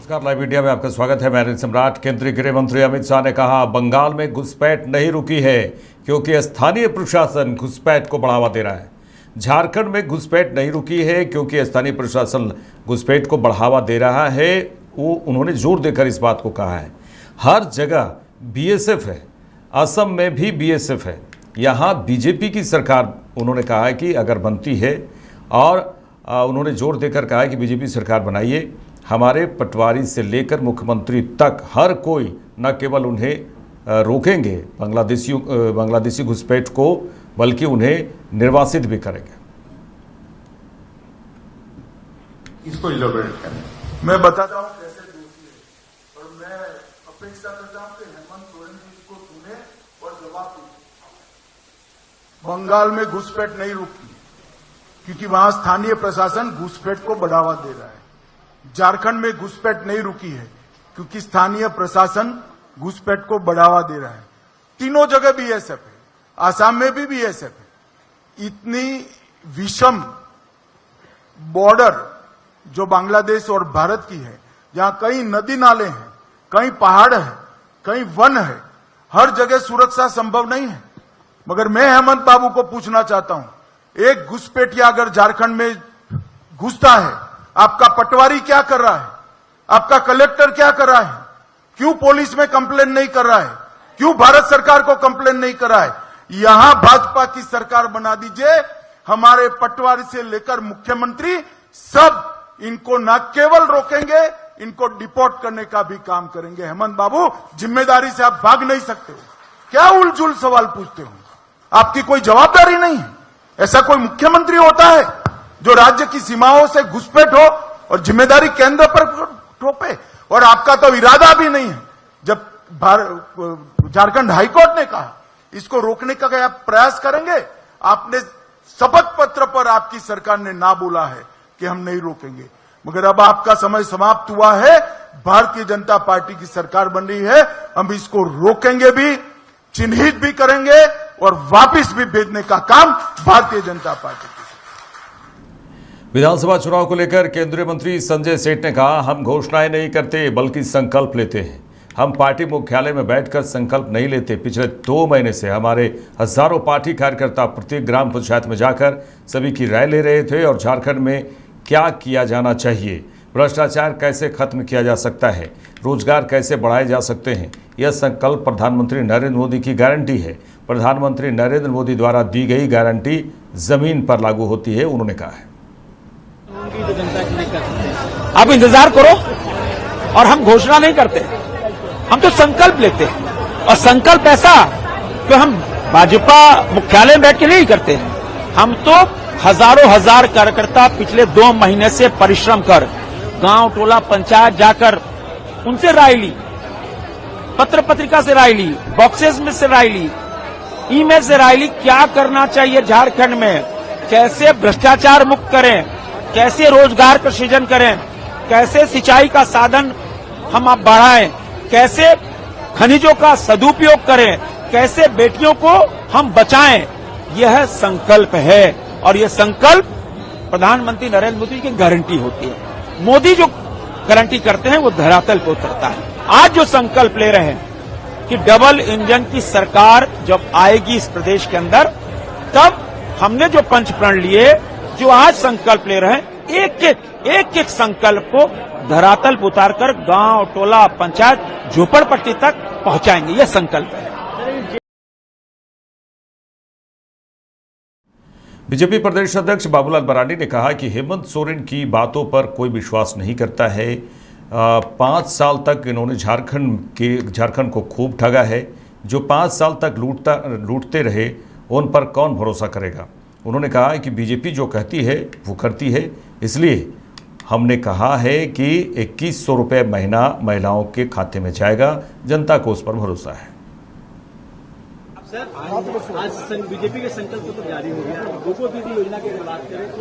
नमस्कार, live media में आपका स्वागत है। मैं सम्राट। केंद्रीय गृह मंत्री अमित शाह ने कहा, बंगाल में घुसपैठ नहीं रुकी है क्योंकि स्थानीय प्रशासन घुसपैठ को बढ़ावा दे रहा है। झारखंड में घुसपैठ नहीं रुकी है क्योंकि स्थानीय प्रशासन घुसपैठ को बढ़ावा दे रहा है। वो उन्होंने जोर देकर इस बात को कहा है। हर जगह बीएसएफ है, असम में भी बीएसएफ है। यहाँ बीजेपी की सरकार उन्होंने कहा है कि अगर बनती है, और उन्होंने जोर देकर कहा है कि बीजेपी सरकार बनाइए, हमारे पटवारी से लेकर मुख्यमंत्री तक हर कोई न केवल उन्हें रोकेंगे बांग्लादेशी घुसपैठ को, बल्कि उन्हें निर्वासित भी करेंगे। इसको इलैबोरेट करें। मैं बताता हूं कैसे दोषी है, और मैं अपेक्षा करता हूं कि हेमंत सोरेन जी इसको सुने और जवाब दें। बंगाल में घुसपैठ नहीं रुकी क्योंकि वहां स्थानीय प्रशासन घुसपैठ को बढ़ावा दे रहा है। झारखंड में घुसपैठ नहीं रुकी है क्योंकि स्थानीय प्रशासन घुसपैठ को बढ़ावा दे रहा है। तीनों जगह बीएसएफ है, आसाम में भी बीएसएफ है। इतनी विषम बॉर्डर जो बांग्लादेश और भारत की है, जहां कई नदी नाले हैं, कई पहाड़ है, कई वन है, हर जगह सुरक्षा संभव नहीं है। मगर मैं हेमंत बाबू को पूछना चाहता हूं, एक घुसपैठिया अगर झारखंड में घुसता है, आपका पटवारी क्या कर रहा है? आपका कलेक्टर क्या कर रहा है? क्यों पुलिस में कंप्लेन नहीं कर रहा है? क्यों भारत सरकार को कंप्लेन नहीं कर रहा है? यहां भाजपा की सरकार बना दीजिए। हमारे पटवारी से लेकर मुख्यमंत्री सब इनको न केवल रोकेंगे, इनको डिपोर्ट करने का भी काम करेंगे। हेमंत बाबू, जिम्मेदारी से आप भाग नहीं सकते हो। क्या उलझुल सवाल पूछते हो? आपकी कोई जवाबदारी नहीं है। ऐसा कोई मुख्यमंत्री होता है जो राज्य की सीमाओं से घुसपैठ हो और जिम्मेदारी केंद्र पर थोपे? और आपका तो इरादा भी नहीं है। जब झारखंड हाईकोर्ट ने कहा इसको रोकने का क्या प्रयास करेंगे, आपने शपथ पत्र पर आपकी सरकार ने ना बोला है कि हम नहीं रोकेंगे। मगर अब आपका समय समाप्त हुआ है। भारतीय जनता पार्टी की सरकार बन रही है, हम इसको रोकेंगे भी, चिन्हित भी करेंगे और वापस भी भेजने का काम भारतीय जनता पार्टी। विधानसभा चुनाव को लेकर केंद्रीय मंत्री संजय सेठ ने कहा, हम घोषणाएं नहीं करते बल्कि संकल्प लेते हैं। हम पार्टी मुख्यालय में बैठकर संकल्प नहीं लेते। पिछले 2 महीने से हमारे हजारों पार्टी कार्यकर्ता प्रत्येक ग्राम पंचायत में जाकर सभी की राय ले रहे थे और झारखंड में क्या किया जाना चाहिए, भ्रष्टाचार कैसे खत्म किया जा सकता है, रोजगार कैसे बढ़ाए जा सकते हैं। यह संकल्प प्रधानमंत्री नरेंद्र मोदी की गारंटी है। प्रधानमंत्री नरेंद्र मोदी द्वारा दी गई गारंटी जमीन पर लागू होती है, उन्होंने कहा है। आप इंतजार करो, और हम घोषणा नहीं करते, हम तो संकल्प लेते हैं। और संकल्प ऐसा कि हम भाजपा मुख्यालय में बैठ के नहीं करते। हम तो हजारों हजार कार्यकर्ता पिछले 2 महीने से परिश्रम कर गांव टोला पंचायत जाकर उनसे राय ली, पत्र पत्रिका से राय ली, बॉक्सेस में से राय ली, ईमेल से राय ली। क्या करना चाहिए झारखंड में, कैसे भ्रष्टाचार मुक्त करें, कैसे रोजगार का सृजन करें, कैसे सिंचाई का साधन हम आप बढ़ाएं, कैसे खनिजों का सदुपयोग करें, कैसे बेटियों को हम बचाएं। यह संकल्प है और यह संकल्प प्रधानमंत्री नरेंद्र मोदी की गारंटी होती है। मोदी जो गारंटी करते हैं वो धरातल पर उतरता है। आज जो संकल्प ले रहे हैं कि डबल इंजन की सरकार जब आएगी इस प्रदेश के अंदर, तब हमने जो पंचप्रण लिए, जो आज संकल्प ले रहे हैं, एक एक संकल्प को धरातल पर उतारकर गांव टोला पंचायत झोपड़पट्टी तक पहुंचाएंगे। यह संकल्प है। बीजेपी प्रदेश अध्यक्ष बाबूलाल मरांडी ने कहा कि हेमंत सोरेन की बातों पर कोई विश्वास नहीं करता है। 5 साल तक इन्होंने झारखंड को खूब ठगा है। जो 5 साल तक लूटते रहे, उन पर कौन भरोसा करेगा। उन्होंने कहा कि बीजेपी जो कहती है वो करती है, इसलिए हमने कहा है कि 2100 रुपये महीना महिलाओं के खाते में जाएगा। जनता को उस पर भरोसा है। सर, आज बीजेपी के संकल्प पत्र जारी हो गया। गोकुल दीदी योजना की अगर बात करें तो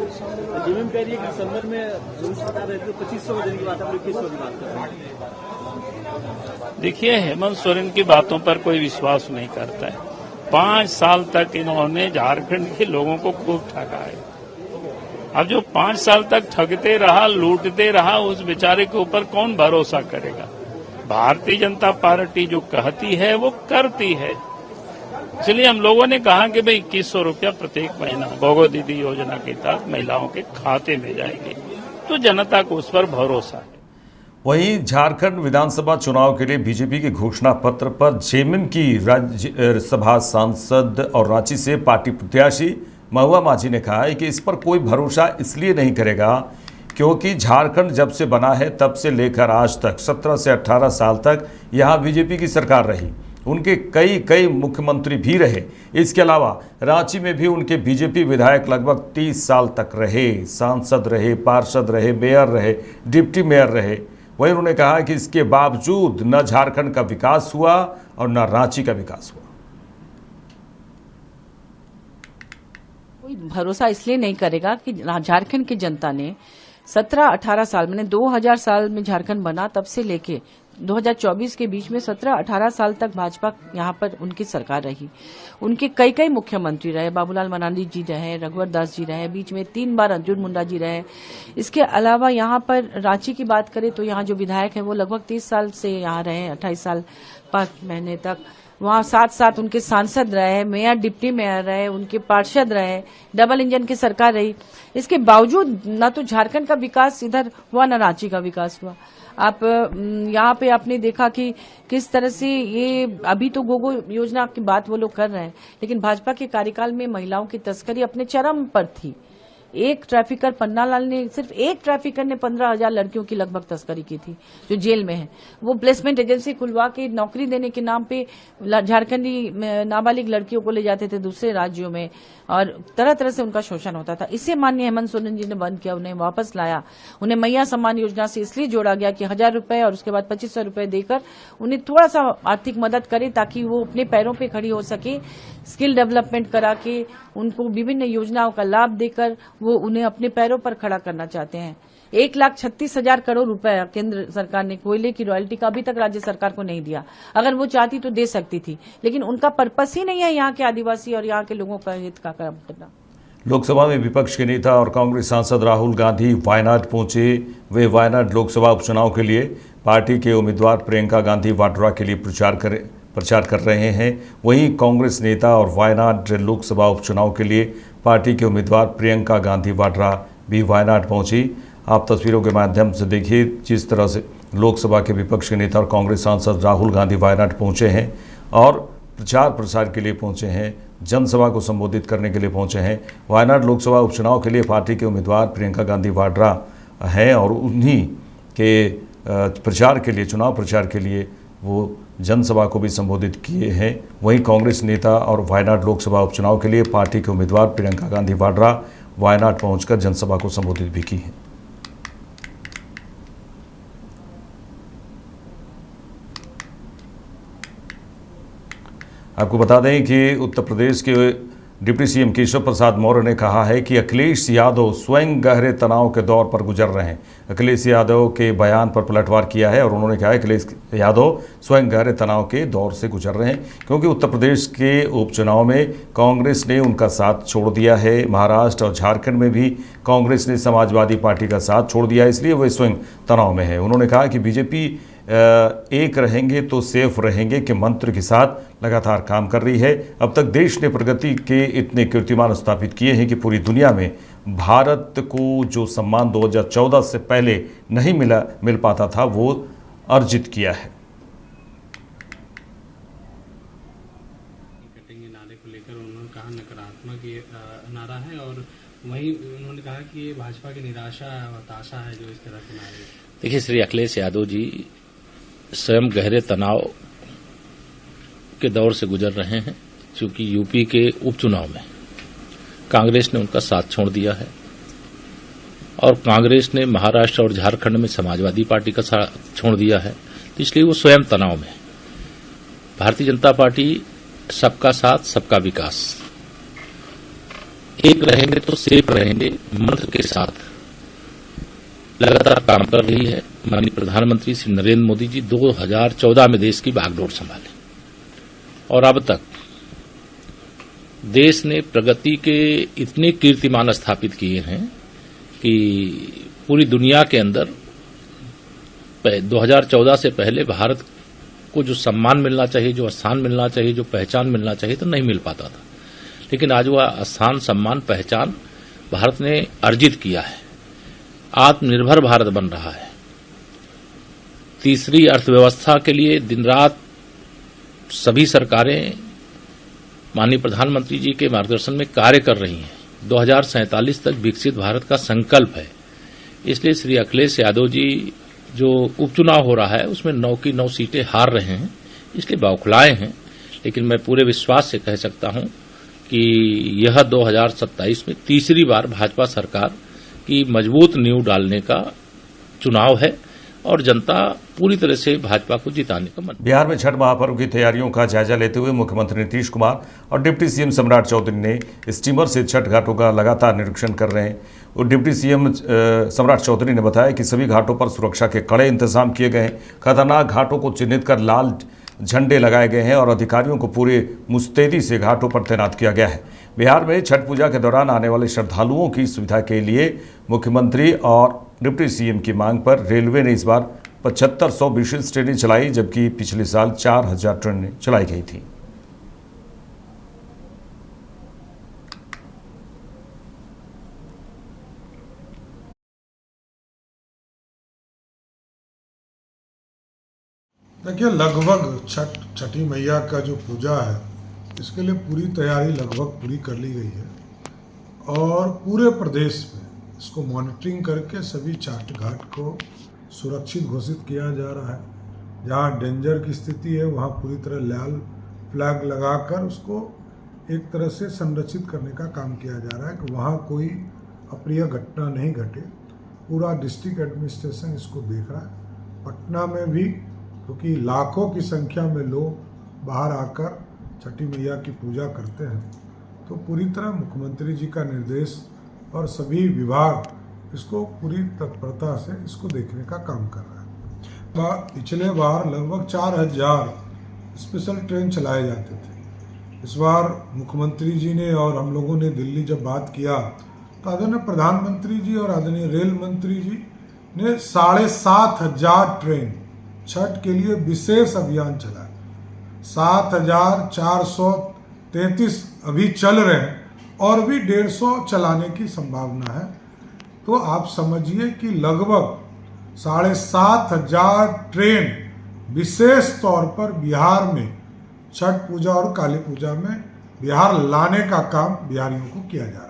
जेएमएम कह रही है कि दिसंबर में रूल्स बता रहे थे 2500 देने की बात है, 2100 की बात कर रहे हैं। देखिए, हेमंत सोरेन की बातों पर कोई विश्वास नहीं करता है। 5 साल तक इन्होंने झारखंड के लोगों को खूब ठगा है। अब जो 5 साल तक ठगते रहा, लूटते रहा, उस बेचारे के ऊपर कौन भरोसा करेगा। भारतीय जनता पार्टी जो कहती है वो करती है। इसलिए हम लोगों ने कहा कि भाई 2100 रुपया प्रत्येक महीना गोगो दीदी योजना के तहत महिलाओं के खाते में जाएंगे, तो जनता को उस पर भरोसा है। वहीं झारखंड विधानसभा चुनाव के लिए बीजेपी के घोषणा पत्र पर जेएमएम की राज्यसभा सांसद और रांची से पार्टी प्रत्याशी महुआ माझी ने कहा है कि इस पर कोई भरोसा इसलिए नहीं करेगा क्योंकि झारखंड जब से बना है तब से लेकर आज तक 17 से 18 साल तक यहाँ बीजेपी की सरकार रही। उनके कई मुख्यमंत्री भी रहे। इसके अलावा रांची में भी उनके बीजेपी विधायक लगभग 30 साल तक रहे, सांसद रहे, पार्षद रहे, मेयर रहे, डिप्टी मेयर रहे। वहीं उन्होंने कहा कि इसके बावजूद न झारखंड का विकास हुआ और न रांची का विकास हुआ। कोई भरोसा इसलिए नहीं करेगा कि झारखंड की जनता ने 17-18 साल मैंने 2000 साल में झारखंड बना तब से लेके 2024 के बीच में 17-18 साल तक भाजपा यहाँ पर उनकी सरकार रही। उनके कई मुख्यमंत्री रहे, बाबूलाल मरांडी जी रहे, रघुवर दास जी रहे, बीच में 3 बार अर्जुन मुंडा जी रहे। इसके अलावा यहाँ पर रांची की बात करें तो यहाँ जो विधायक है वो लगभग 30 साल से यहाँ रहे, 28 साल 5 महीने तक। वहाँ साथ उनके सांसद रहे, मेयर डिप्टी मेयर रहे, उनके पार्षद रहे, डबल इंजन की सरकार रही। इसके बावजूद न तो झारखंड का विकास इधर हुआ न रांची का विकास हुआ। आप यहाँ पे आपने देखा कि किस तरह से ये अभी तो गोगो योजना की बात वो लोग कर रहे हैं, लेकिन भाजपा के कार्यकाल में महिलाओं की तस्करी अपने चरम पर थी। एक ट्रैफिकर पन्नालाल ने सिर्फ एक ट्रैफिकर ने 15,000 लड़कियों की लगभग तस्करी की थी जो जेल में है। वो प्लेसमेंट एजेंसी खुलवा के नौकरी देने के नाम पे झारखंडी नाबालिग लड़कियों को ले जाते थे दूसरे राज्यों में और तरह तरह से उनका शोषण होता था। इसे माननीय हेमंत सोरेन जी ने बंद किया, उन्हें वापस लाया। उन्हें मैया सम्मान योजना से इसलिए जोड़ा गया कि 1000 रुपए और उसके बाद 2500 रुपए देकर उन्हें थोड़ा सा आर्थिक मदद करे ताकि वो अपने पैरों पे खड़ी हो सके। स्किल डेवलपमेंट करा के उनको विभिन्न योजनाओं का लाभ देकर वो उन्हें अपने पैरों पर खड़ा करना चाहते हैं। 1,36,000 करोड़ रुपए केंद्र सरकार ने कोयले की रॉयल्टी का अभी तक राज्य सरकार को नहीं दिया। अगर वो चाहती तो दे सकती थी, लेकिन उनका पर्पस ही नहीं है यहाँ के आदिवासी और यहाँ के लोगों का हित का काम करना। लोकसभा में विपक्ष के नेता और कांग्रेस सांसद राहुल गांधी वायनाड पहुंचे। वे वायनाड लोकसभा उपचुनाव के लिए पार्टी के उम्मीदवार प्रियंका गांधी वाड्रा के लिए प्रचार कर रहे हैं। वहीं कांग्रेस नेता और वायनाड लोकसभा उपचुनाव के लिए पार्टी के उम्मीदवार प्रियंका गांधी वाड्रा भी वायनाड पहुंची। आप तस्वीरों के माध्यम से देखिए जिस तरह से लोकसभा के विपक्ष के नेता और कांग्रेस सांसद राहुल गांधी वायनाड पहुंचे हैं और प्रचार प्रसार के लिए पहुंचे हैं, जनसभा को संबोधित करने के लिए पहुंचे हैं। वायनाड लोकसभा उपचुनाव के लिए पार्टी के उम्मीदवार प्रियंका गांधी वाड्रा हैं और उन्हीं के प्रचार के लिए, चुनाव प्रचार के लिए वो जनसभा को भी संबोधित किए हैं। वहीं कांग्रेस नेता और वायनाड लोकसभा उपचुनाव के लिए पार्टी के उम्मीदवार प्रियंका गांधी वाड्रा वायनाड पहुंचकर जनसभा को संबोधित भी की है। आपको बता दें कि उत्तर प्रदेश के डिप्टी सीएम केशव प्रसाद मौर्य ने कहा है कि अखिलेश यादव स्वयं गहरे तनाव के दौर पर गुजर रहे हैं। अखिलेश यादव के बयान पर पलटवार किया है और उन्होंने कहा है अखिलेश यादव स्वयं गहरे तनाव के दौर से गुजर रहे हैं क्योंकि उत्तर प्रदेश के उपचुनाव में कांग्रेस ने उनका साथ छोड़ दिया है। महाराष्ट्र और झारखंड में भी कांग्रेस ने समाजवादी पार्टी का साथ छोड़ दिया, इसलिए वे स्वयं तनाव में है। उन्होंने कहा कि बीजेपी एक रहेंगे तो सेफ रहेंगे के मंत्र के साथ लगातार काम कर रही है। अब तक देश ने प्रगति के इतने कीर्तिमान स्थापित किए हैं कि पूरी दुनिया में भारत को जो सम्मान 2014 से पहले नहीं मिल पाता था वो अर्जित किया है। कटेंगे नारे को लेकर उन्होंने कहा नकारात्मक ये नारा है और वहीं उन्होंने कहा कि ये भाजपा की निराशा हताशा है जो इस तरह के नारे। देखिए, श्री अखिलेश यादव जी स्वयं गहरे तनाव के दौर से गुजर रहे हैं क्योंकि यूपी के उपचुनाव में कांग्रेस ने उनका साथ छोड़ दिया है और कांग्रेस ने महाराष्ट्र और झारखंड में समाजवादी पार्टी का साथ छोड़ दिया है, तो इसलिए वो स्वयं तनाव में। भारतीय जनता पार्टी सबका साथ सबका विकास, एक रहेंगे तो सेफ रहेंगे मंत्र के साथ लगातार काम कर रही है। माननीय प्रधानमंत्री श्री नरेंद्र मोदी जी 2014 में देश की बागडोर संभाले और अब तक देश ने प्रगति के इतने कीर्तिमान स्थापित किए हैं कि पूरी दुनिया के अंदर 2014 से पहले भारत को जो सम्मान मिलना चाहिए, जो स्थान मिलना चाहिए, जो पहचान मिलना चाहिए, तो नहीं मिल पाता था। लेकिन आज वह स्थान, सम्मान, पहचान भारत ने अर्जित किया है। आत्मनिर्भर भारत बन रहा है। तीसरी अर्थव्यवस्था के लिए दिन रात सभी सरकारें माननीय प्रधानमंत्री जी के मार्गदर्शन में कार्य कर रही हैं। 2047 तक विकसित भारत का संकल्प है। इसलिए श्री अखिलेश यादव जी जो उपचुनाव हो रहा है उसमें 9 की 9 सीटें हार रहे हैं, इसलिए बौखलाए हैं। लेकिन मैं पूरे विश्वास से कह सकता हूं कि यह 2027 में तीसरी बार भाजपा सरकार की मजबूत नींव डालने का चुनाव है और जनता पूरी तरह से भाजपा को जिताने का मन। बिहार में छठ महापर्व की तैयारियों का जायजा लेते हुए मुख्यमंत्री नीतीश कुमार और डिप्टी सीएम सम्राट चौधरी ने स्टीमर से छठ घाटों का लगातार निरीक्षण कर रहे हैं। और डिप्टी सीएम सम्राट चौधरी ने बताया कि सभी घाटों पर सुरक्षा के कड़े इंतजाम किए गए हैं। खतरनाक घाटों को चिन्हित कर लाल झंडे लगाए गए हैं और अधिकारियों को पूरे मुस्तैदी से घाटों पर तैनात किया गया है। बिहार में छठ पूजा के दौरान आने वाले श्रद्धालुओं की सुविधा के लिए मुख्यमंत्री और डिप्टी सीएम की मांग पर रेलवे ने इस बार 7500 विशेष ट्रेनें चलाई, जबकि पिछले साल 4000 ट्रेनें चलाई गई थी। देखिए, लगभग छठी मैया का जो पूजा है इसके लिए पूरी तैयारी लगभग पूरी कर ली गई है और पूरे प्रदेश में इसको मॉनिटरिंग करके सभी छठ घाट को सुरक्षित घोषित किया जा रहा है। जहाँ डेंजर की स्थिति है वहाँ पूरी तरह लाल फ्लैग लगाकर उसको एक तरह से संरक्षित करने का काम किया जा रहा है कि वहाँ कोई अप्रिय घटना नहीं घटे। पूरा डिस्ट्रिक्ट एडमिनिस्ट्रेशन इसको देख रहा है। पटना में भी क्योंकि लाखों की संख्या में लोग बाहर आकर छठी मैया की पूजा करते हैं, तो पूरी तरह मुख्यमंत्री जी का निर्देश और सभी विभाग इसको पूरी तत्परता से इसको देखने का काम कर रहा है। पिछले बार लगभग 4000 स्पेशल ट्रेन चलाए जाते थे। इस बार मुख्यमंत्री जी ने और हम लोगों ने दिल्ली जब बात किया तो आदरणीय प्रधानमंत्री जी और आदरणीय रेल मंत्री जी ने 7500 ट्रेन छठ के लिए विशेष अभियान चलाया। 7433 अभी चल रहे हैं और भी 150 चलाने की संभावना है। तो आप समझिए कि लगभग 7500 ट्रेन विशेष तौर पर बिहार में छठ पूजा और काली पूजा में बिहार लाने का काम बिहारियों को किया जा रहा है।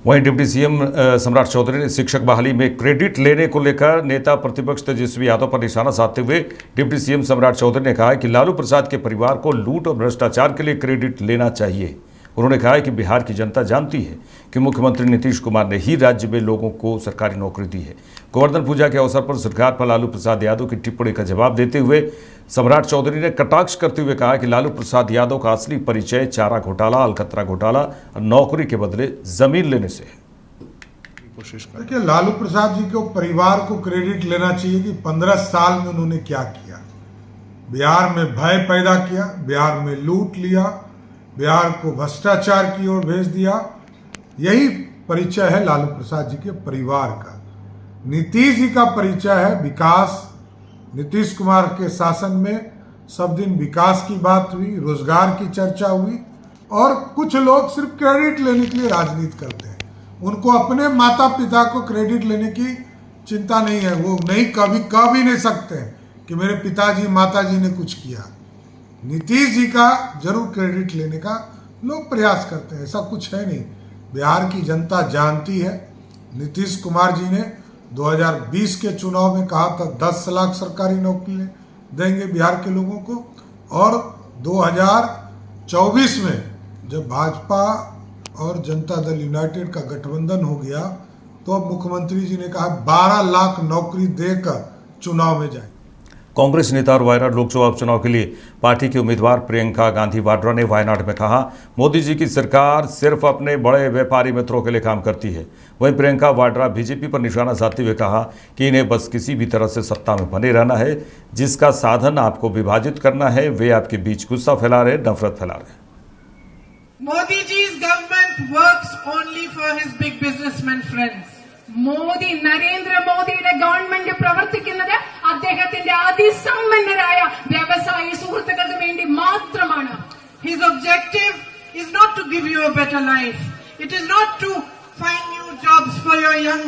वहीं डिप्टी सीएम सम्राट चौधरी ने शिक्षक बहाली में क्रेडिट लेने को लेकर नेता प्रतिपक्ष तेजस्वी यादव पर निशाना साधते हुए डिप्टी सीएम सम्राट चौधरी ने कहा कि लालू प्रसाद के परिवार को लूट और भ्रष्टाचार के लिए क्रेडिट लेना चाहिए। उन्होंने कहा कि बिहार की जनता जानती है कि मुख्यमंत्री नीतीश कुमार ने ही राज्य में लोगों को सरकारी नौकरी दी है। गोवर्धन पूजा के अवसर पर सरकार पर लालू प्रसाद यादव की टिप्पणी का जवाब देते हुए सम्राट चौधरी ने कटाक्ष करते हुए कहा कि लालू प्रसाद यादव का असली परिचय चारा घोटाला, अलकतरा घोटाला और नौकरी के बदले जमीन लेने से है। देखिए, लालू प्रसाद जी को परिवार को क्रेडिट लेना चाहिए कि 15 साल में उन्होंने क्या किया। बिहार में भय पैदा किया, बिहार में लूट लिया, बिहार को भ्रष्टाचार की ओर भेज दिया। यही परिचय है लालू प्रसाद जी के परिवार का। नीतीश जी का परिचय है विकास। नीतीश कुमार के शासन में सब दिन विकास की बात हुई, रोजगार की चर्चा हुई और कुछ लोग सिर्फ क्रेडिट लेने के लिए राजनीति करते हैं। उनको अपने माता पिता को क्रेडिट लेने की चिंता नहीं है। वो नहीं कभी कह भी नहीं सकते कि मेरे पिताजी माताजी ने कुछ किया। नीतीश जी का जरूर क्रेडिट लेने का लोग प्रयास करते हैं, ऐसा कुछ है नहीं। बिहार की जनता जानती है। नीतीश कुमार जी ने 2020 के चुनाव में कहा था 10 लाख सरकारी नौकरी देंगे बिहार के लोगों को, और 2024 में जब भाजपा और जनता दल यूनाइटेड का गठबंधन हो गया तो अब मुख्यमंत्री जी ने कहा 12 लाख नौकरी देकर चुनाव में जाए। कांग्रेस नेता और वायनाड लोकसभा उपचुनाव के लिए पार्टी के उम्मीदवार प्रियंका गांधी वाड्रा ने वायनाड में कहा, मोदी जी की सरकार सिर्फ अपने बड़े व्यापारी मित्रों के लिए काम करती है। वहीं प्रियंका वाड्रा बीजेपी पर निशाना साधते हुए कहा कि इन्हें बस किसी भी तरह से सत्ता में बने रहना है, जिसका साधन आपको विभाजित करना है। वे आपके बीच गुस्सा फैला रहे, नफरत फैला रहे। Modi ji's government works only for his big businessman friends. Modi നരേന്ദ്രമോദിയുടെ ഗവൺമെന്റ് പ്രവർത്തിക്കുന്നത് അദ്ദേഹത്തിന്റെ അതിസമ്പന്നരായ വ്യവസായി സുഹൃത്തുക്കൾക്ക് വേണ്ടി മാത്രമാണ്. His objective is not to give you a better life. It is not to find new jobs for your young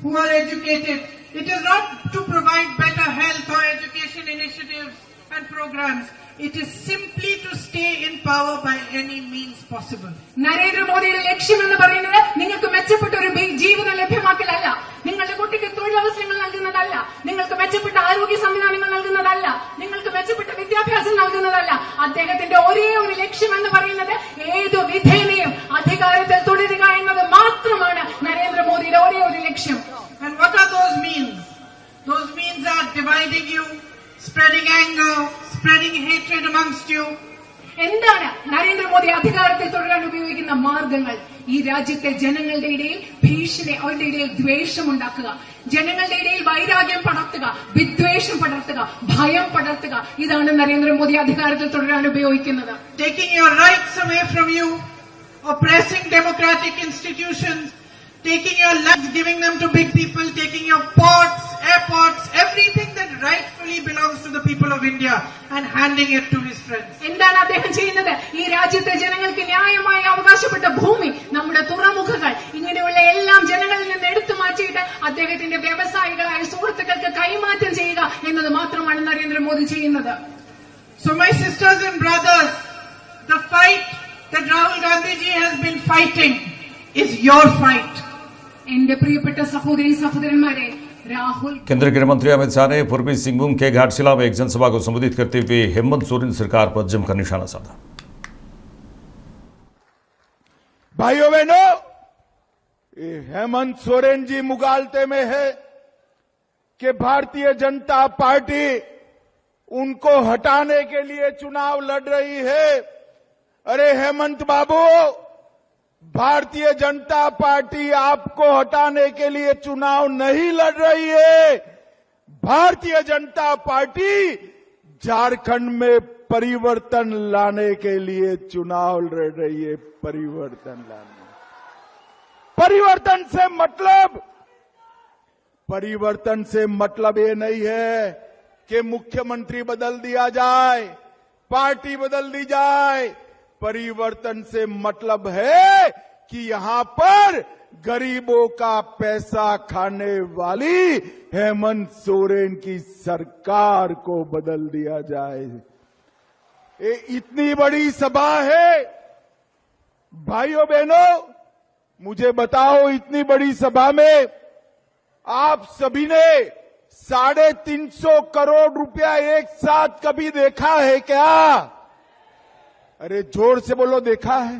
who are educated. It is not to provide better health or education initiatives and programs. It is simply to stay in power by any means possible. നരേന്ദ്രമോദിയുടെ ലക്ഷ്യം എന്ന് പറയുന്നത് നിങ്ങൾക്ക് മെച്ചപ്പെട്ട ഒരു ജീവിതം ലഭ്യമാക്കലല്ല, നിങ്ങളുടെ കുട്ടിക്ക് തൊഴിലവസരങ്ങൾ നൽകുന്നതല്ല, നിങ്ങൾക്ക് മെച്ചപ്പെട്ട ആരോഗ്യ സംവിധാനങ്ങൾ നൽകുന്നതല്ല, നിങ്ങൾക്ക് മെച്ചപ്പെട്ട വിദ്യാഭ്യാസം നൽകുന്നതല്ല. അദ്ദേഹത്തിന്റെ ഒരേ ഒരു ലക്ഷ്യം എന്ന് പറയുന്നത് ഏതു വിധേനയും അധികാരത്തിൽ തുടരുക എന്നത് മാത്രമാണ് നരേന്ദ്രമോദിയുടെ ഒരേ ഒരു ലക്ഷ്യം. And what are those means? Those means are dividing you, spreading anger, spreading hatred amongst you. എന്താണ് നരേന്ദ്രമോദി അധികാരത്തിൽ തുടരാൻ ഉപയോഗിക്കുന്ന മാർഗങ്ങൾ? ഈ രാജ്യത്തെ ജനങ്ങളുടെ ഇടയിൽ ഭീഷണി, അവരുടെ ഇടയിൽ ദ്വേഷമുണ്ടാക്കുക, ജനങ്ങളുടെ ഇടയിൽ വൈരാഗ്യം പടർത്തുക, വിദ്വേഷം പടർത്തുക, ഭയം പടർത്തുക. ഇതാണ് നരേന്ദ്രമോദി അധികാരത്തിൽ തുടരാൻ ഉപയോഗിക്കുന്നത്. Taking your rights away from you, oppressing democratic institutions, taking your lands, giving them to big people, taking your ports, airports, everything that rightfully belongs to the people of India and handing it to his friends. എന്താണ് അദ്ദേഹം ചെയ്യുന്നത്? ഈ രാജ്യത്തെ ജനങ്ങൾക്ക് ന്യായമായി അവകാശപ്പെട്ട ഭൂമി, നമ്മുടെ തുറമുഖങ്ങൾ, ഇങ്ങനെയുള്ള എല്ലാം ജനങ്ങളിൽ നിന്ന് എടുത്തു മാറ്റിയിട്ട് അദ്ദേഹത്തിന്റെ വ്യവസായികളായ സുഹൃത്തുക്കൾക്ക് കൈമാറ്റം ചെയ്യുക എന്നത് മാത്രമാണ് നരേന്ദ്രമോദി ചെയ്യുന്നത്. So my sisters and brothers, the fight that Rahul Gandhi ji has been fighting is your fight. എന്റെ പ്രിയപ്പെട്ട സഹോദരി സഹോദരന്മാരെ, राहुल केंद्रीय गृह मंत्री अमित शाह ने पूर्वी सिंहभूम के घाटशिला में एक जनसभा को संबोधित करते हुए हेमंत सोरेन सरकार पर जमकर निशाना साधा। भाइयों बहनों, हेमंत सोरेन जी मुगालते में है कि भारतीय जनता पार्टी उनको हटाने के लिए चुनाव लड़ रही है। अरे हेमंत बाबू, भारतीय जनता पार्टी आपको हटाने के लिए चुनाव नहीं लड़ रही है। भारतीय जनता पार्टी झारखंड में परिवर्तन लाने के लिए चुनाव लड़ रही है। परिवर्तन लाने, परिवर्तन से मतलब ये नहीं है कि मुख्यमंत्री बदल दिया जाए, पार्टी बदल दी जाए। परिवर्तन से मतलब है कि यहां पर गरीबों का पैसा खाने वाली हेमंत सोरेन की सरकार को बदल दिया जाए। ये इतनी बड़ी सभा है। भाइयों बहनों, मुझे बताओ, इतनी बड़ी सभा में आप सभी ने 350 करोड़ रुपया एक साथ कभी देखा है क्या? अरे जोर से बोलो, देखा है?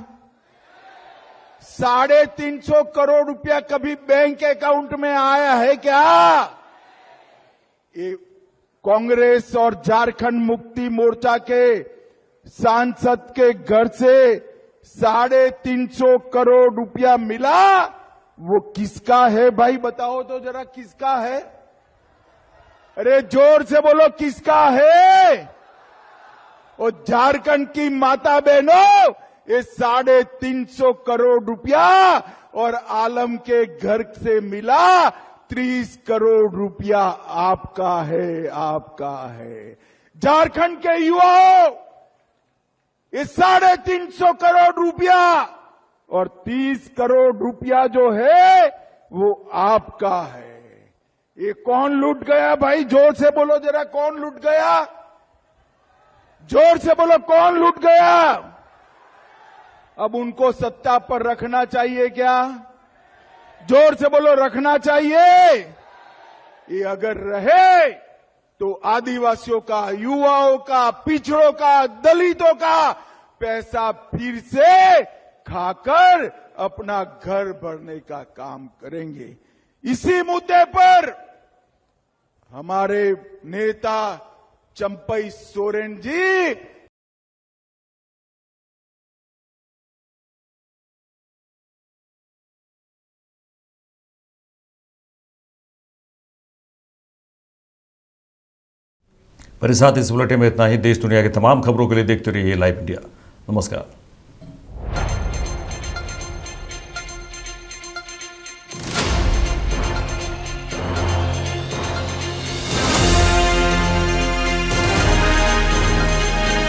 350 करोड़ रुपया कभी बैंक अकाउंट में आया है क्या? ये कांग्रेस और झारखंड मुक्ति मोर्चा के सांसद के घर से 350 करोड़ रुपया मिला। वो किसका है भाई, बताओ तो जरा, किसका है? अरे जोर से बोलो, किसका है? और झारखंड की माता बहनों, ये 350 करोड़ रुपया और आलम के घर से मिला 30 करोड़ रुपया आपका है, आपका है। झारखंड के युवाओं, ये 350 करोड़ रुपया और 30 करोड़ रुपया जो है वो आपका है। ये कौन लूट गया भाई? जोर से बोलो जरा, कौन लूट गया? जोर से बोलो, कौन लूट गया? अब उनको सत्ता पर रखना चाहिए क्या? जोर से बोलो, रखना चाहिए। ये अगर रहे तो आदिवासियों का, युवाओं का, पिछड़ों का, दलितों का पैसा फिर से खाकर अपना घर भरने का काम करेंगे। इसी मुद्दे पर हमारे नेता चंपई सोरेन जी मेरे साथ इस बुलेटिन में इतना ही। देश दुनिया की तमाम खबरों के लिए देखते रहिए लाइव इंडिया। नमस्कार।